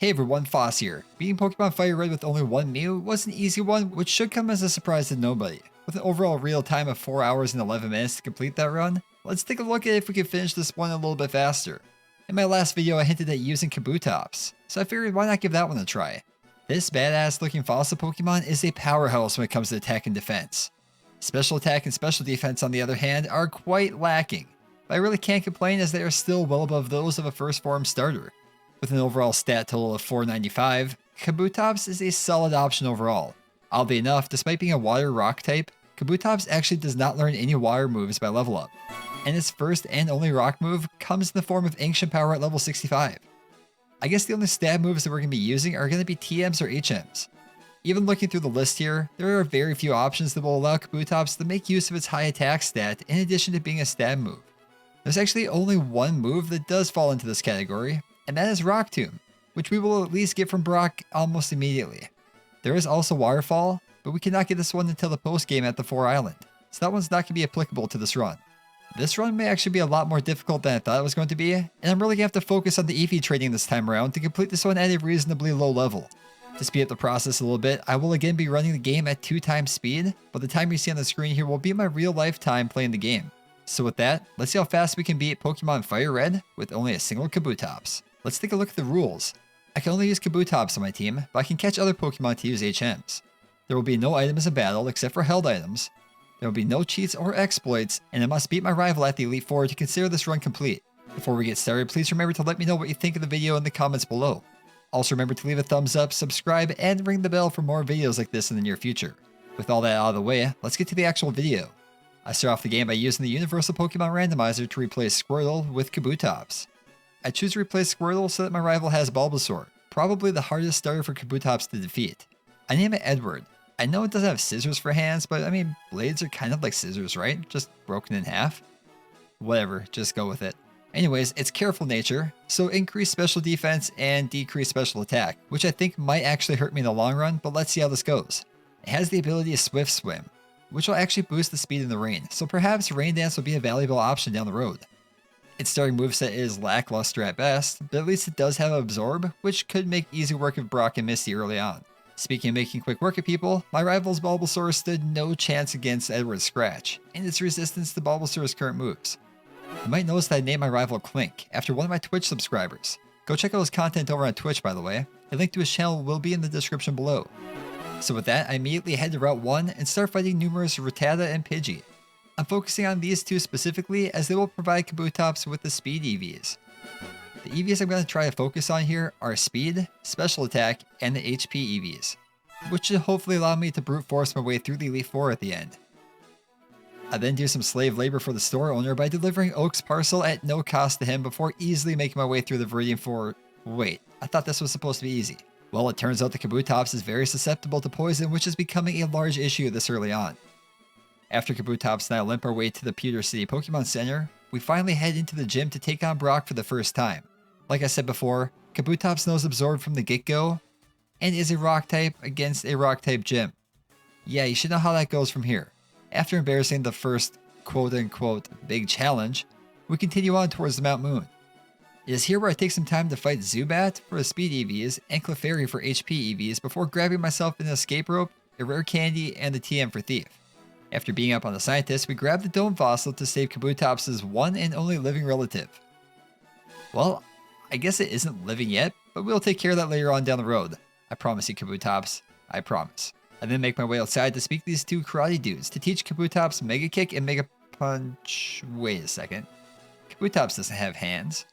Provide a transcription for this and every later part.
Hey everyone, Foss here. Beating Pokemon FireRed with only one Mew was an easy one, which should come as a surprise to nobody. With an overall real time of 4 hours and 11 minutes to complete that run, let's take a look at if we can finish this one a little bit faster. In my last video I hinted at using Kabutops, so I figured why not give that one a try. This badass looking fossil Pokemon is a powerhouse when it comes to attack and defense. Special attack and special defense on the other hand are quite lacking, but I really can't complain as they are still well above those of a first form starter. With an overall stat total of 495, Kabutops is a solid option overall. Oddly enough, despite being a water rock type, Kabutops actually does not learn any water moves by level up, and its first and only rock move comes in the form of Ancient Power at level 65. I guess the only stab moves that we're going to be using are going to be TMs or HMs. Even looking through the list here, there are very few options that will allow Kabutops to make use of its high attack stat in addition to being a stab move. There's actually only one move that does fall into this category, and that is Rock Tomb, which we will at least get from Brock almost immediately. There is also Waterfall, but we cannot get this one until the post game at the 4 Island, so that one's not going to be applicable to this run. This run may actually be a lot more difficult than I thought it was going to be, and I'm really going to have to focus on the EV trading this time around to complete this one at a reasonably low level. To speed up the process a little bit, I will again be running the game at 2 times speed, but the time you see on the screen here will be my real life time playing the game. So with that, let's see how fast we can beat Pokemon FireRed with only a single Kabutops. Let's take a look at the rules. I can only use Kabutops on my team, but I can catch other Pokemon to use HMs. There will be no items in battle except for held items. There will be no cheats or exploits, and I must beat my rival at the Elite Four to consider this run complete. Before we get started, please remember to let me know what you think of the video in the comments below. Also remember to leave a thumbs up, subscribe, and ring the bell for more videos like this in the near future. With all that out of the way, let's get to the actual video. I start off the game by using the Universal Pokemon Randomizer to replace Squirtle with Kabutops. I choose to replace Squirtle so that my rival has Bulbasaur, probably the hardest starter for Kabutops to defeat. I name it Edward. I know it doesn't have scissors for hands, but I mean, blades are kind of like scissors, right? Just broken in half. Whatever, just go with it. Anyways, it's careful nature, so increase special defense and decrease special attack, which I think might actually hurt me in the long run, but let's see how this goes. It has the ability to Swift Swim, which will actually boost the speed in the rain, so perhaps Rain Dance will be a valuable option down the road. Its starting moveset is lackluster at best, but at least it does have Absorb, which could make easy work of Brock and Misty early on. Speaking of making quick work of people, my rival's Bulbasaur stood no chance against Edward's Scratch, and its resistance to Bulbasaur's current moves. You might notice that I named my rival Klink, after one of my Twitch subscribers. Go check out his content over on Twitch, by the way. A link to his channel will be in the description below. So with that, I immediately head to Route 1 and start fighting numerous Rattata and Pidgey. I'm focusing on these two specifically as they will provide Kabutops with the speed EVs. The EVs I'm going to try to focus on here are speed, special attack, and the HP EVs, which should hopefully allow me to brute force my way through the Elite Four at the end. I then do some slave labor for the store owner by delivering Oak's parcel at no cost to him before easily making my way through the Viridian Four. Wait, I thought this was supposed to be easy. Well, it turns out the Kabutops is very susceptible to poison, which is becoming a large issue this early on. After Kabutops and I limp our way to the Pewter City Pokemon Center, we finally head into the gym to take on Brock for the first time. Like I said before, Kabutops knows Absorb from the get-go, and is a rock type against a rock type gym. Yeah, you should know how that goes from here. After embarrassing the first quote-unquote big challenge, we continue on towards the Mount Moon. It is here where I take some time to fight Zubat for the speed EVs and Clefairy for HP EVs before grabbing myself an escape rope, a rare candy, and the TM for Thief. After being up on the scientist, we grab the Dome Fossil to save Kabutops' one and only living relative. Well, I guess it isn't living yet, but we'll take care of that later on down the road. I promise you, Kabutops. I promise. I then make my way outside to speak to these two karate dudes to teach Kabutops Mega Kick and Mega Punch. Wait a second. Kabutops doesn't have hands.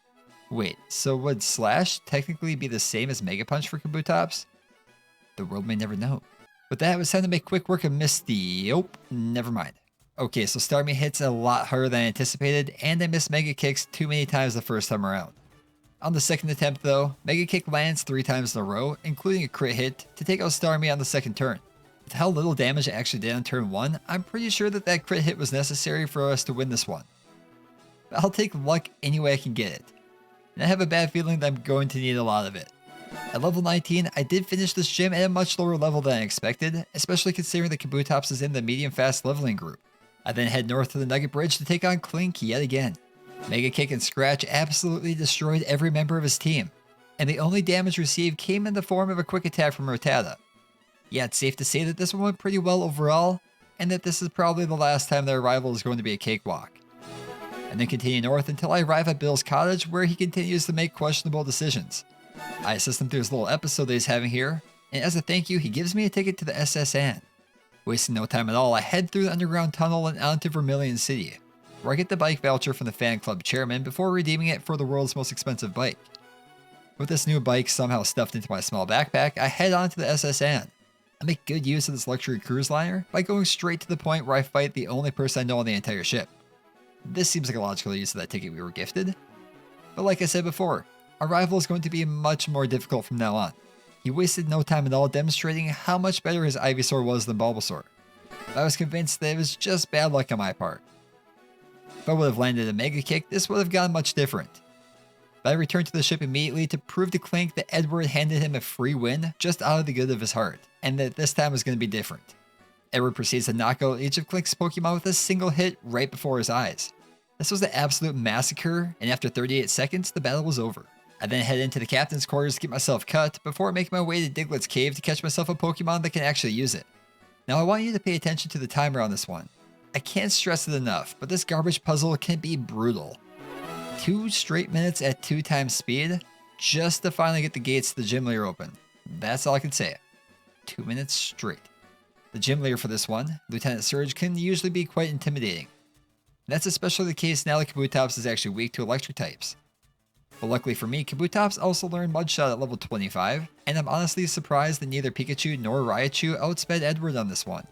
Wait, so would Slash technically be the same as Mega Punch for Kabutops? The world may never know. With that, it was time to make quick work of Misty. Oh, never mind. Okay, so Starmie hits a lot harder than I anticipated, and I missed Mega Kicks too many times the first time around. On the second attempt though, Mega Kick lands 3 times in a row, including a crit hit, to take out Starmie on the second turn. With how little damage it actually did on turn 1, I'm pretty sure that that crit hit was necessary for us to win this one. But I'll take luck any way I can get it, and I have a bad feeling that I'm going to need a lot of it. At level 19, I did finish this gym at a much lower level than I expected, especially considering that Kabutops is in the medium fast leveling group. I then head north to the Nugget Bridge to take on Klink yet again. Mega Kick and Scratch absolutely destroyed every member of his team, and the only damage received came in the form of a quick attack from Rattata. Yeah, it's safe to say that this one went pretty well overall, and that this is probably the last time their arrival is going to be a cakewalk. And then continue north until I arrive at Bill's cottage, where he continues to make questionable decisions. I assist him through his little episode that he's having here, and as a thank you, he gives me a ticket to the SS Anne. Wasting no time at all, I head through the underground tunnel and onto Vermilion City, where I get the bike voucher from the fan club chairman before redeeming it for the world's most expensive bike. With this new bike somehow stuffed into my small backpack, I head on to the SS Anne. I make good use of this luxury cruise liner by going straight to the point where I fight the only person I know on the entire ship. This seems like a logical use of that ticket we were gifted. But like I said before, our rival is going to be much more difficult from now on. He wasted no time at all demonstrating how much better his Ivysaur was than Bulbasaur. But I was convinced that it was just bad luck on my part. If I would have landed a Mega Kick, this would have gone much different. But I returned to the ship immediately to prove to Klink that Edward handed him a free win just out of the good of his heart, and that this time was going to be different. Edward proceeds to knock out each of Klink's Pokemon with a single hit right before his eyes. This was an absolute massacre, and after 38 seconds, the battle was over. I then head into the captain's quarters to get myself cut before making my way to Diglett's cave to catch myself a Pokemon that can actually use it. Now I want you to pay attention to the timer on this one. I can't stress it enough, but this garbage puzzle can be brutal. 2 straight minutes at 2 times speed just to finally get the gates to the gym leader open. That's all I can say. 2 minutes straight. The gym leader for this one, Lieutenant Surge, can usually be quite intimidating. That's especially the case now that Kabutops is actually weak to electric types. But luckily for me, Kabutops also learned Mudshot at level 25, and I'm honestly surprised that neither Pikachu nor Raichu outsped Edward on this one.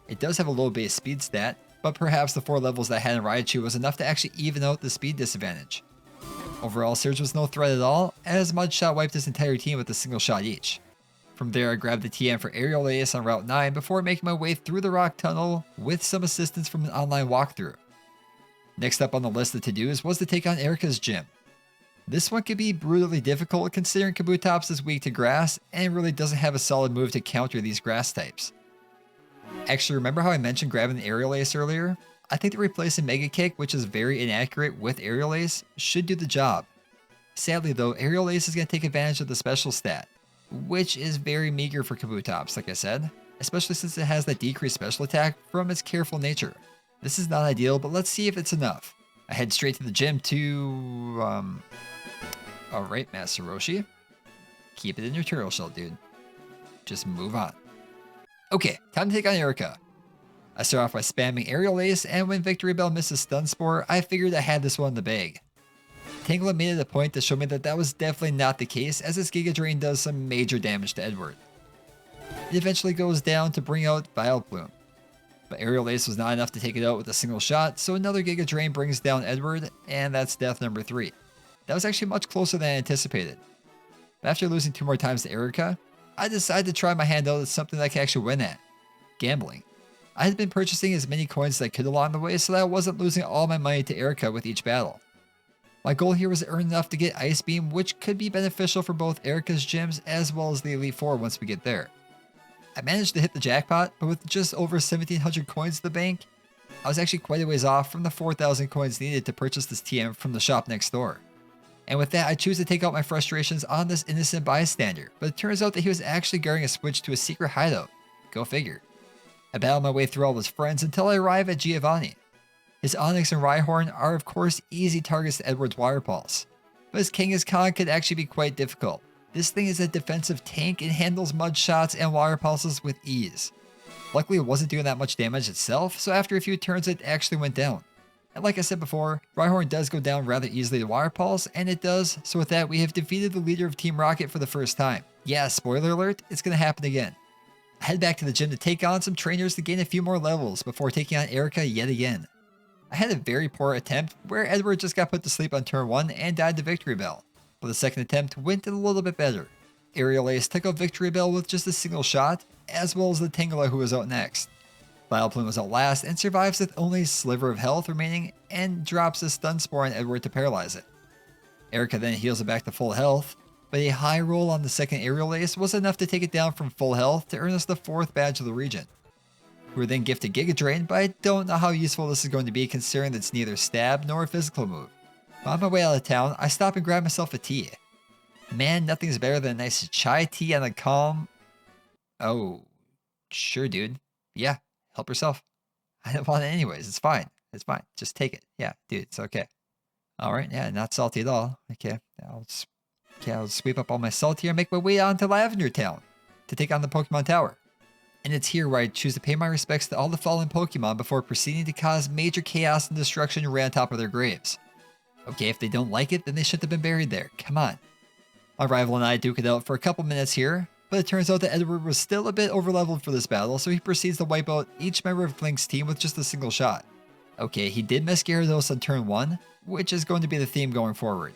It does have a low base speed stat, but perhaps the 4 levels that I had in Raichu was enough to actually even out the speed disadvantage. Overall, Surge was no threat at all, as Mudshot wiped his entire team with a single shot each. From there, I grabbed the TM for Aerial Ace on Route 9 before making my way through the rock tunnel with some assistance from an online walkthrough. Next up on the list of to-dos was to take on Erica's gym. This one could be brutally difficult considering Kabutops is weak to grass and really doesn't have a solid move to counter these grass types. Actually, remember how I mentioned grabbing the Aerial Ace earlier? I think that replacing Mega Kick, which is very inaccurate, with Aerial Ace should do the job. Sadly though, Aerial Ace is going to take advantage of the special stat, which is very meager for Kabutops, like I said, especially since it has that decreased special attack from its careful nature. This is not ideal, but let's see if it's enough. I head straight to the gym to, Alright, Master Roshi. Keep it in your turtle shell, dude. Just move on. Okay, time to take on Erica. I start off by spamming Aerial Ace, and when Victory Bell misses Stun Spore, I figured I had this one in the bag. Tangela made it a point to show me that that was definitely not the case, as its Giga Drain does some major damage to Edward. It eventually goes down to bring out Vileplume. But Aerial Ace was not enough to take it out with a single shot, so another Giga Drain brings down Edward, and that's death number 3. That was actually much closer than I anticipated. But after losing 2 more times to Erica, I decided to try my hand out at something that I can actually win at. Gambling. I had been purchasing as many coins as I could along the way so that I wasn't losing all my money to Erica with each battle. My goal here was to earn enough to get Ice Beam, which could be beneficial for both Erica's gyms as well as the Elite Four once we get there. I managed to hit the jackpot, but with just over 1,700 coins in the bank, I was actually quite a ways off from the 4,000 coins needed to purchase this TM from the shop next door. And with that, I choose to take out my frustrations on this innocent bystander, but it turns out that he was actually guarding a switch to a secret hideout. Go figure. I battle my way through all his friends until I arrive at Giovanni. His Onix and Rhyhorn are of course easy targets to Edward's Water Pulse, but his Kangaskhan could actually be quite difficult. This thing is a defensive tank and handles mud shots and water pulses with ease. Luckily it wasn't doing that much damage itself, so after a few turns it actually went down. And like I said before, Rhyhorn does go down rather easily to Water Pulse, and it does, so with that we have defeated the leader of Team Rocket for the first time. Yeah, spoiler alert, it's gonna happen again. I head back to the gym to take on some trainers to gain a few more levels before taking on Erica yet again. I had a very poor attempt where Edward just got put to sleep on turn 1 and died to Victory Bell. But the second attempt went a little bit better. Aerial Ace took out Victory Bell with just a single shot, as well as the Tangela who was out next. Vileplume was out last and survives with only a sliver of health remaining and drops a Stun Spore on Edward to paralyze it. Erica then heals it back to full health, but a high roll on the second Aerial Ace was enough to take it down from full health to earn us the 4th badge of the region. We were then gifted Giga Drain, but I don't know how useful this is going to be considering that it's neither stab nor a physical move. On my way out of town, I stop and grab myself a tea. Man, nothing's better than a nice chai tea on a calm... Oh, sure, dude. Yeah, help yourself. I don't want it anyways. It's fine. It's fine. Just take it. Yeah, dude, it's okay. All right, yeah, not salty at all. Okay, I'll sweep up all my salt here and make my way on to Lavender Town to take on the Pokemon Tower. And it's here where I choose to pay my respects to all the fallen Pokemon before proceeding to cause major chaos and destruction right on top of their graves. Okay, if they don't like it, then they shouldn't have been buried there. Come on. My rival and I duke it out for a couple minutes here, but it turns out that Edward was still a bit overleveled for this battle, so he proceeds to wipe out each member of Klink's team with just a single shot. Okay, he did miss Gyarados on turn 1, which is going to be the theme going forward.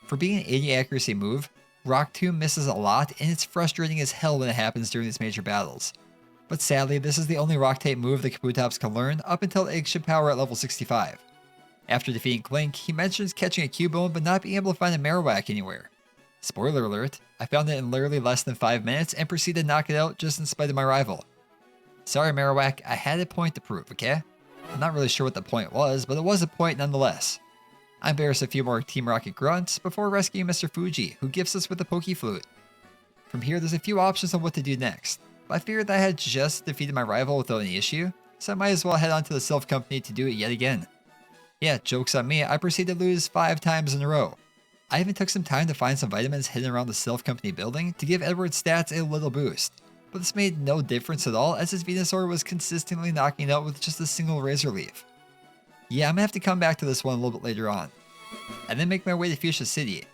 For being an 80 accuracy move, Rock Tomb misses a lot, and it's frustrating as hell when it happens during these major battles. But sadly, this is the only Rock-type move that Kabutops can learn up until Eggship Power at level 65. After defeating Klink, he mentions catching a Cubone but not being able to find a Marowak anywhere. Spoiler alert, I found it in literally less than 5 minutes and proceeded to knock it out just in spite of my rival. Sorry Marowak, I had a point to prove, okay? I'm not really sure what the point was, but it was a point nonetheless. I embarrass a few more Team Rocket grunts before rescuing Mr. Fuji, who gifts us with the Poke Flute. From here, there's a few options on what to do next, but I figured that I had just defeated my rival without any issue, so I might as well head on to the Sylph Company to do it yet again. Yeah, joke's on me, I proceeded to lose 5 times in a row. I even took some time to find some vitamins hidden around the Sylph Company building to give Edward's stats a little boost, but this made no difference at all as his Venusaur was consistently knocking out with just a single Razor Leaf. Yeah, I'm gonna have to come back to this one a little bit later on. And then make my way to Fuchsia City.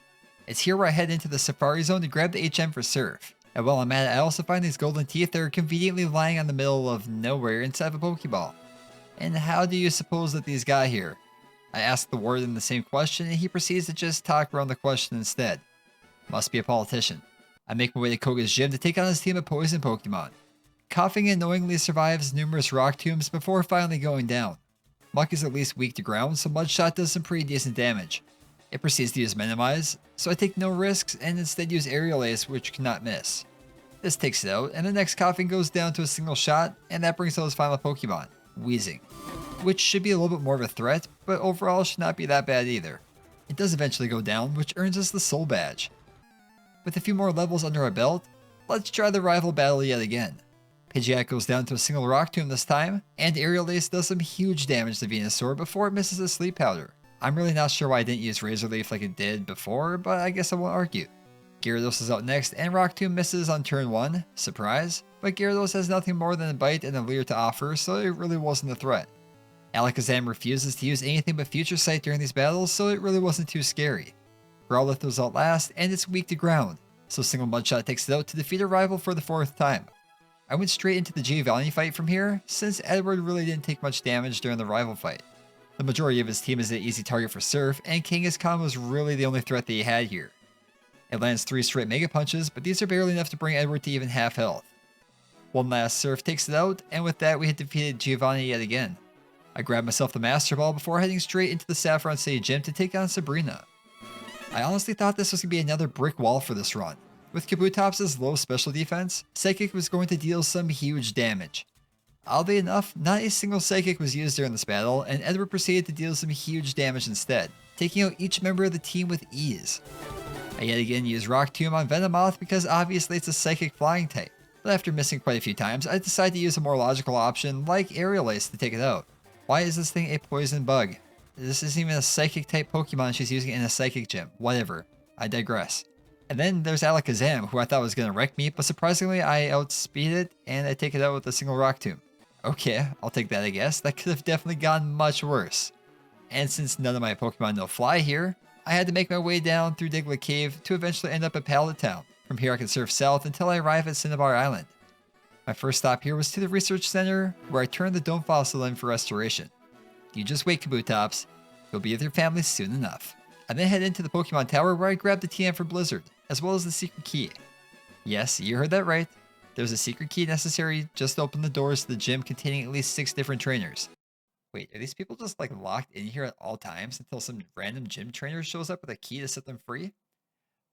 It's here where I head into the Safari Zone to grab the HM for Surf. And while I'm at it, I also find these golden teeth that are conveniently lying on the middle of nowhere inside of a Pokeball. And how do you suppose that these got here? I ask the warden the same question and he proceeds to just talk around the question instead. Must be a politician. I make my way to Koga's gym to take on his team of poison Pokemon. Coughing annoyingly survives numerous rock tombs before finally going down. Muck is at least weak to ground, so Mudshot does some pretty decent damage. It proceeds to use Minimize, so I take no risks and instead use Aerial Ace, which cannot miss. This takes it out, and the next coughing goes down to a single shot, and that brings out his final Pokemon, Weezing, which should be a little bit more of a threat, but overall should not be that bad either. It does eventually go down, which earns us the Soul Badge. With a few more levels under our belt, let's try the rival battle yet again. Pidgeot goes down to a single Rock Tomb this time, and Aerial Ace does some huge damage to Venusaur before it misses a Sleep Powder. I'm really not sure why I didn't use Razor Leaf like it did before, but I guess I won't argue. Gyarados is out next, and Rock Tomb misses on turn 1, surprise, but Gyarados has nothing more than a Bite and a Leer to offer, so it really wasn't a threat. Alakazam refuses to use anything but Future Sight during these battles, so it really wasn't too scary. Growlithe was out last, and it's weak to ground, so single Mudshot takes it out to defeat a rival for the 4th time. I went straight into the Giovanni fight from here, since Edward really didn't take much damage during the rival fight. The majority of his team is an easy target for Surf, and Kangaskhan was really the only threat that he had here. It lands 3 straight Mega Punches, but these are barely enough to bring Edward to even half health. One last Surf takes it out, and with that we had defeated Giovanni yet again. I grab myself the Master Ball before heading straight into the Saffron City Gym to take on Sabrina. I honestly thought this was going to be another brick wall for this run. With Kabutops' low special defense, Psychic was going to deal some huge damage. Oddly enough, not a single Psychic was used during this battle, and Edward proceeded to deal some huge damage instead, taking out each member of the team with ease. I yet again use Rock Tomb on Venomoth because obviously it's a Psychic flying type, but after missing quite a few times, I decide to use a more logical option like Aerial Ace to take it out. Why is this thing a poison bug? This isn't even a Psychic type Pokemon she's using in a Psychic Gym, whatever, I digress. And then there's Alakazam, who I thought was going to wreck me, but surprisingly I outspeed it and I take it out with a single Rock Tomb. Okay, I'll take that I guess, that could have definitely gone much worse. And since none of my Pokemon know Fly here, I had to make my way down through Diglett Cave to eventually end up at Pallet Town. From here I can surf south until I arrive at Cinnabar Island. My first stop here was to the Research Center, where I turned the Dome Fossil in for restoration. You just wait, Kabutops, you'll be with your family soon enough. I then head into the Pokemon Tower where I grab the TM for Blizzard, as well as the secret key. Yes, you heard that right. There's a secret key necessary just to open the doors to the gym containing at least 6 different trainers. Wait, are these people just like locked in here at all times until some random gym trainer shows up with a key to set them free?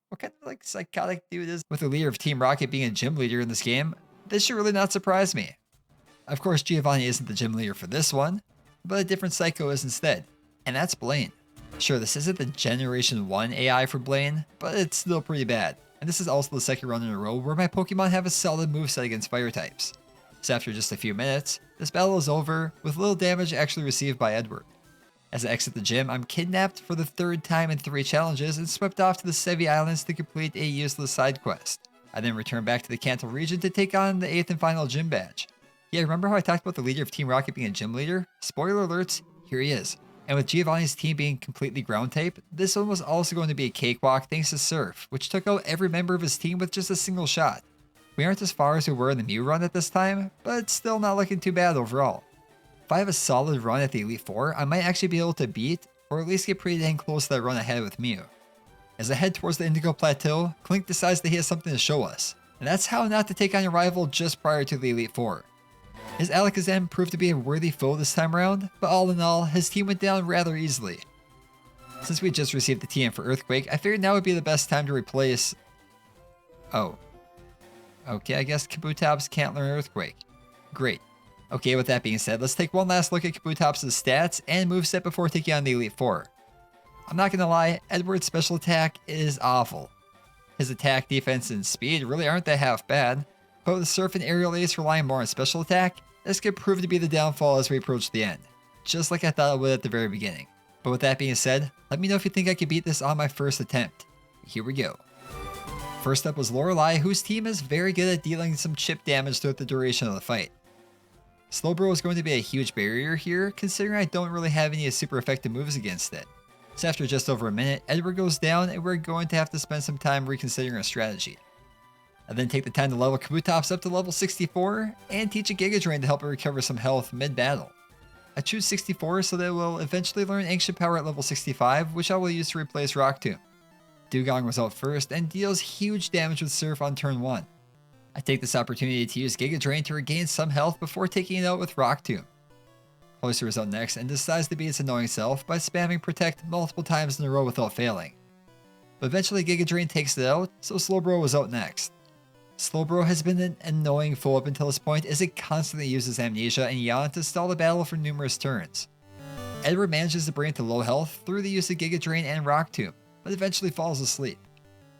What kind of like psychotic dude is with the leader of Team Rocket being a gym leader in this game? This should really not surprise me. Of course, Giovanni isn't the gym leader for this one, but a different psycho is instead, and that's Blaine. Sure, this isn't the Generation 1 AI for Blaine, but it's still pretty bad. And this is also the second run in a row where my Pokemon have a solid moveset against fire types. So after just a few minutes, this battle is over, with little damage actually received by Edward. As I exit the gym, I'm kidnapped for the third time in 3 challenges and swept off to the Sevi Islands to complete a useless side quest. I then return back to the Kanto region to take on the 8th and final gym badge. Yeah, remember how I talked about the leader of Team Rocket being a gym leader? Spoiler alerts, here he is. And with Giovanni's team being completely ground type, this one was also going to be a cakewalk thanks to Surf, which took out every member of his team with just a single shot. We aren't as far as we were in the Mew run at this time, but still not looking too bad overall. If I have a solid run at the Elite Four, I might actually be able to beat, or at least get pretty dang close to that run ahead with Mew. As I head towards the Indigo Plateau, Klink decides that he has something to show us, and that's how not to take on your rival just prior to the Elite Four. His Alakazam proved to be a worthy foe this time around, but all in all, his team went down rather easily. Since we just received the TM for Earthquake, I figured now would be the best time to replace... Oh. Okay, I guess Kabutops can't learn Earthquake. Great. Okay, with that being said, let's take one last look at Kabutops' stats and moveset before taking on the Elite Four. I'm not gonna lie, Edward's special attack is awful. His attack, defense, and speed really aren't that half bad, but with Surf and Aerial Ace relying more on special attack, this could prove to be the downfall as we approach the end, just like I thought it would at the very beginning. But with that being said, let me know if you think I could beat this on my first attempt. Here we go. First up was Lorelei, whose team is very good at dealing some chip damage throughout the duration of the fight. Slowbro is going to be a huge barrier here, considering I don't really have any super effective moves against it. So after just over a minute, Edward goes down and we're going to have to spend some time reconsidering our strategy. I then take the time to level Kabutops up to level 64 and teach a Giga Drain to help it recover some health mid-battle. I choose 64 so that it will eventually learn Ancient Power at level 65, which I will use to replace Rock Tomb. Dugong was out first and deals huge damage with Surf on turn 1. I take this opportunity to use Giga Drain to regain some health before taking it out with Rock Tomb. Cloyster is out next and decides to beat its annoying self by spamming Protect multiple times in a row without failing. But eventually Giga Drain takes it out, so Slowbro was out next. Slowbro has been an annoying foe up until this point as it constantly uses Amnesia and Yawn to stall the battle for numerous turns. Edward manages to bring it to low health through the use of Giga Drain and Rock Tomb, but eventually falls asleep.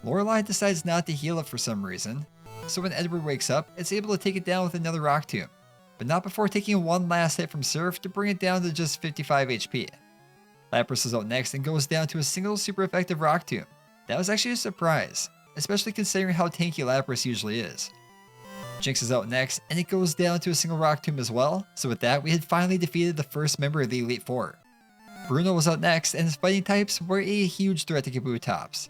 Lorelei decides not to heal it for some reason, so when Edward wakes up, it's able to take it down with another Rock Tomb, but not before taking one last hit from Surf to bring it down to just 55 HP. Lapras is out next and goes down to a single super effective Rock Tomb. That was actually a surprise, especially considering how tanky Lapras usually is. Jinx is out next, and it goes down to a single Rock Tomb as well, so with that we had finally defeated the first member of the Elite Four. Bruno was out next, and his fighting types were a huge threat to Kabutops,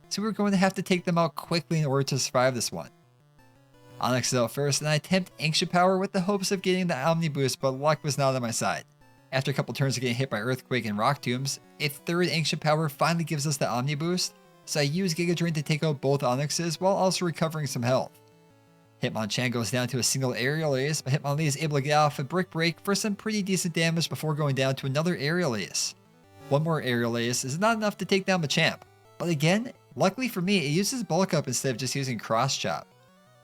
so we were going to have to take them out quickly in order to survive this one. Onyx is out first, and I attempt Ancient Power with the hopes of getting the Omni Boost, but luck was not on my side. After a couple turns of getting hit by Earthquake and Rock Tombs, a third Ancient Power finally gives us the Omni Boost, so I use Giga Drain to take out both Onyxes while also recovering some health. Hitmonchan goes down to a single Aerial Ace, but Hitmonlee is able to get off a Brick Break for some pretty decent damage before going down to another Aerial Ace. One more Aerial Ace is not enough to take down Machamp, but again, luckily for me, it uses Bulk Up instead of just using Cross Chop.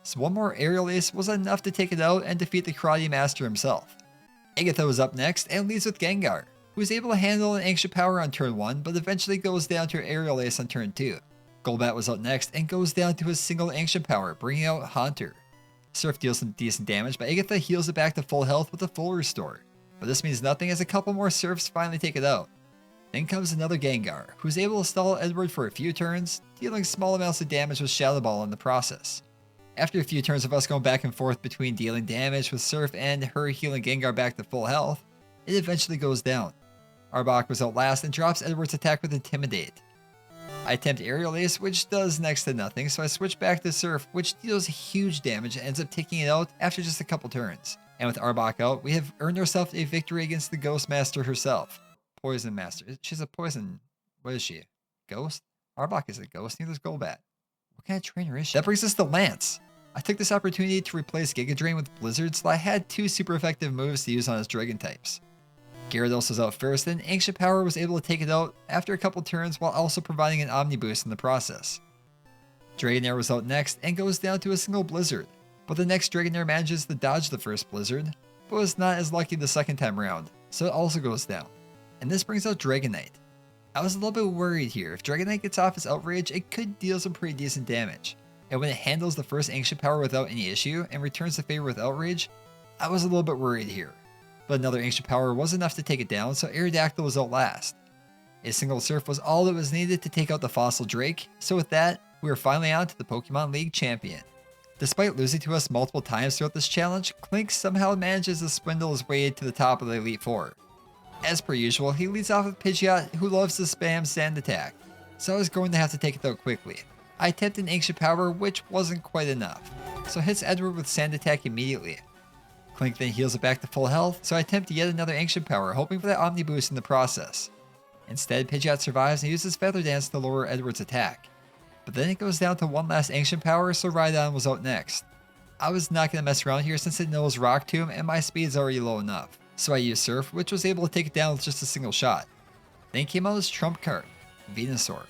So one more Aerial Ace was enough to take it out and defeat the Karate Master himself. Agatha was up next and leads with Gengar, who is able to handle an Ancient Power on turn 1, but eventually goes down to her Aerial Ace on turn 2. Golbat was out next and goes down to a single Ancient Power, bringing out Haunter. Surf deals some decent damage, but Agatha heals it back to full health with a full restore. But this means nothing as a couple more Surfs finally take it out. Then comes another Gengar, who's able to stall Edward for a few turns, dealing small amounts of damage with Shadow Ball in the process. After a few turns of us going back and forth between dealing damage with Surf and her healing Gengar back to full health, it eventually goes down. Arbok was out last and drops Edward's attack with Intimidate. I attempt Aerial Ace, which does next to nothing, so I switch back to Surf, which deals huge damage and ends up taking it out after just a couple turns. And with Arbok out, we have earned ourselves a victory against the Ghost Master herself. Poison Master. She's a poison... What is she? Ghost? Arbok is a ghost, neither is Golbat. What kind of trainer is she? That brings us to Lance. I took this opportunity to replace Giga Drain with Blizzard, so I had two super effective moves to use on his Dragon types. Gyarados was out first, and Ancient Power was able to take it out after a couple turns while also providing an Omni Boost in the process. Dragonair was out next and goes down to a single Blizzard, but the next Dragonair manages to dodge the first Blizzard, but was not as lucky the second time around, so it also goes down. And this brings out Dragonite. I was a little bit worried here. If Dragonite gets off his Outrage, it could deal some pretty decent damage. And when it handles the first Ancient Power without any issue and returns the favor with Outrage, I was a little bit worried here. But another Ancient Power was enough to take it down, so Aerodactyl was out last. A single Surf was all that was needed to take out the Fossil Drake, so with that, we were finally on to the Pokemon League champion. Despite losing to us multiple times throughout this challenge, Klink somehow manages to swindle his way to the top of the Elite Four. As per usual, he leads off with Pidgeot, who loves to spam Sand Attack, so I was going to have to take it out quickly. I attempted an Ancient Power, which wasn't quite enough, so hits Edward with Sand Attack immediately. Klink then heals it back to full health, so I attempt yet another Ancient Power, hoping for that Omni Boost in the process. Instead, Pidgeot survives and uses Feather Dance to lower Edward's attack. But then it goes down to one last Ancient Power, so Rhydon was out next. I was not going to mess around here since it knows Rock Tomb and my speed is already low enough, so I used Surf, which was able to take it down with just a single shot. Then came out his trump card, Venusaur,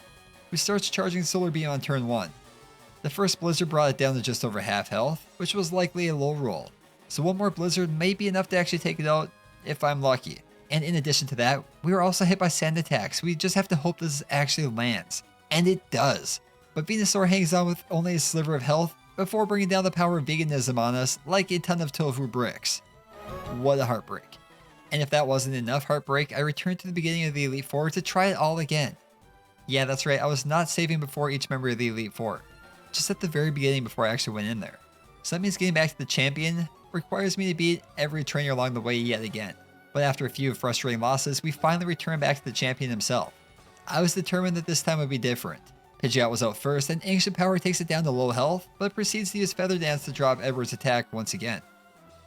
who starts charging Solar Beam on turn 1. The first Blizzard brought it down to just over half health, which was likely a low roll, so one more Blizzard may be enough to actually take it out if I'm lucky. And in addition to that, we were also hit by Sand Attacks. We just have to hope this actually lands. And it does. But Venusaur hangs on with only a sliver of health before bringing down the power of veganism on us like a ton of tofu bricks. What a heartbreak. And if that wasn't enough heartbreak, I returned to the beginning of the Elite Four to try it all again. Yeah, that's right, I was not saving before each member of the Elite Four. Just at the very beginning before I actually went in there. So that means getting back to the champion requires me to beat every trainer along the way yet again. But after a few frustrating losses, we finally returned back to the champion himself. I was determined that this time would be different. Pidgeot was out first, and Ancient Power takes it down to low health, but proceeds to use Feather Dance to drop Edward's attack once again.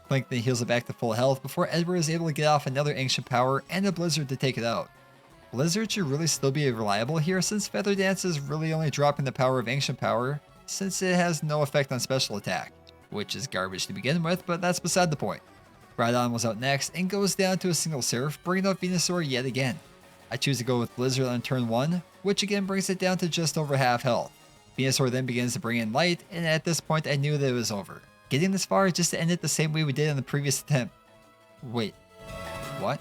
Klink then heals it back to full health before Edward is able to get off another Ancient Power and a Blizzard to take it out. Blizzard should really still be reliable here since Feather Dance is really only dropping the power of Ancient Power since it has no effect on special attack, which is garbage to begin with, but that's beside the point. Rhydon was out next and goes down to a single Surf, bringing out Venusaur yet again. I choose to go with Blizzard on turn 1, which again brings it down to just over half health. Venusaur then begins to bring in Light, and at this point I knew that it was over. Getting this far just to end it the same way we did in the previous attempt. Wait, what?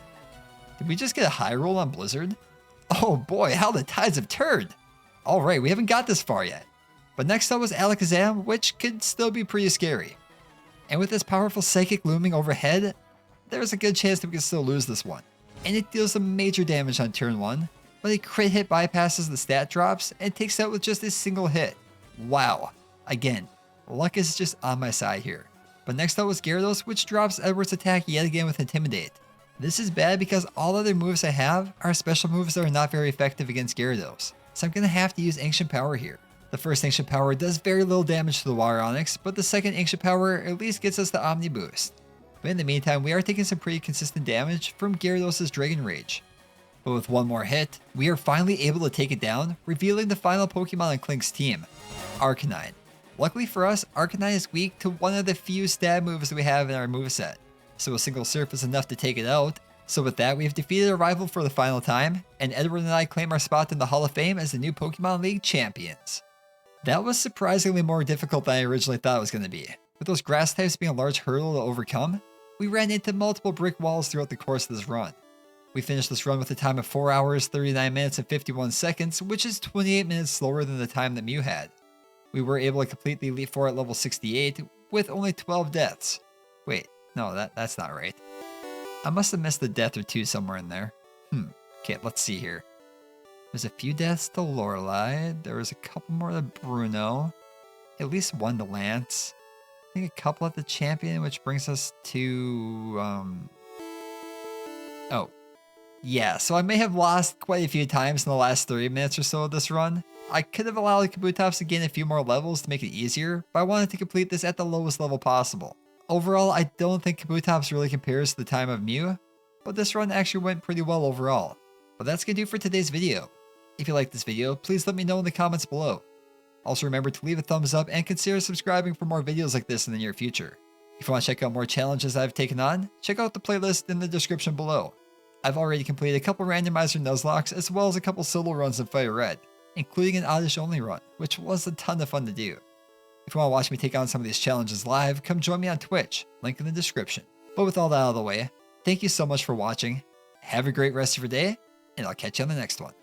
Did we just get a high roll on Blizzard? Oh boy, how the tides have turned! Alright, we haven't got this far yet. But next up was Alakazam, which could still be pretty scary. And with this powerful Psychic looming overhead, there's a good chance that we can still lose this one. And it deals some major damage on turn 1, but a crit hit bypasses the stat drops and takes out with just a single hit. Wow. Again, luck is just on my side here. But next up was Gyarados, which drops Edward's attack yet again with Intimidate. This is bad because all other moves I have are special moves that are not very effective against Gyarados, so I'm going to have to use Ancient Power here. The first Ancient Power does very little damage to the Water Onix, but the second Ancient Power at least gets us the Omni Boost. But in the meantime, we are taking some pretty consistent damage from Gyarados' Dragon Rage. But with one more hit, we are finally able to take it down, revealing the final Pokemon on Klink's team, Arcanine. Luckily for us, Arcanine is weak to one of the few stab moves that we have in our moveset, so a single Surf is enough to take it out. So with that, we have defeated our rival for the final time, and Edward and I claim our spot in the Hall of Fame as the new Pokemon League champions. That was surprisingly more difficult than I originally thought it was going to be. With those grass types being a large hurdle to overcome, we ran into multiple brick walls throughout the course of this run. We finished this run with a time of 4 hours, 39 minutes, and 51 seconds, which is 28 minutes slower than the time that Mew had. We were able to complete the Elite Four at level 68 with only 12 deaths. Wait, no, that's not right. I must have missed a death or two somewhere in there. Okay, let's see here. There's a few deaths to Lorelei. There was a couple more to Bruno. At least one to Lance. I think a couple at the champion, which brings us to... Oh. Yeah, so I may have lost quite a few times in the last 30 minutes or so of this run. I could have allowed Kabutops to gain a few more levels to make it easier, but I wanted to complete this at the lowest level possible. Overall, I don't think Kabutops really compares to the time of Mew, but this run actually went pretty well overall. But that's going to do for today's video. If you liked this video, please let me know in the comments below. Also remember to leave a thumbs up and consider subscribing for more videos like this in the near future. If you want to check out more challenges I've taken on, check out the playlist in the description below. I've already completed a couple randomizer Nuzlocks as well as a couple solo runs in FireRed, including an Oddish only run, which was a ton of fun to do. If you want to watch me take on some of these challenges live, come join me on Twitch, link in the description. But with all that out of the way, thank you so much for watching, have a great rest of your day, and I'll catch you on the next one.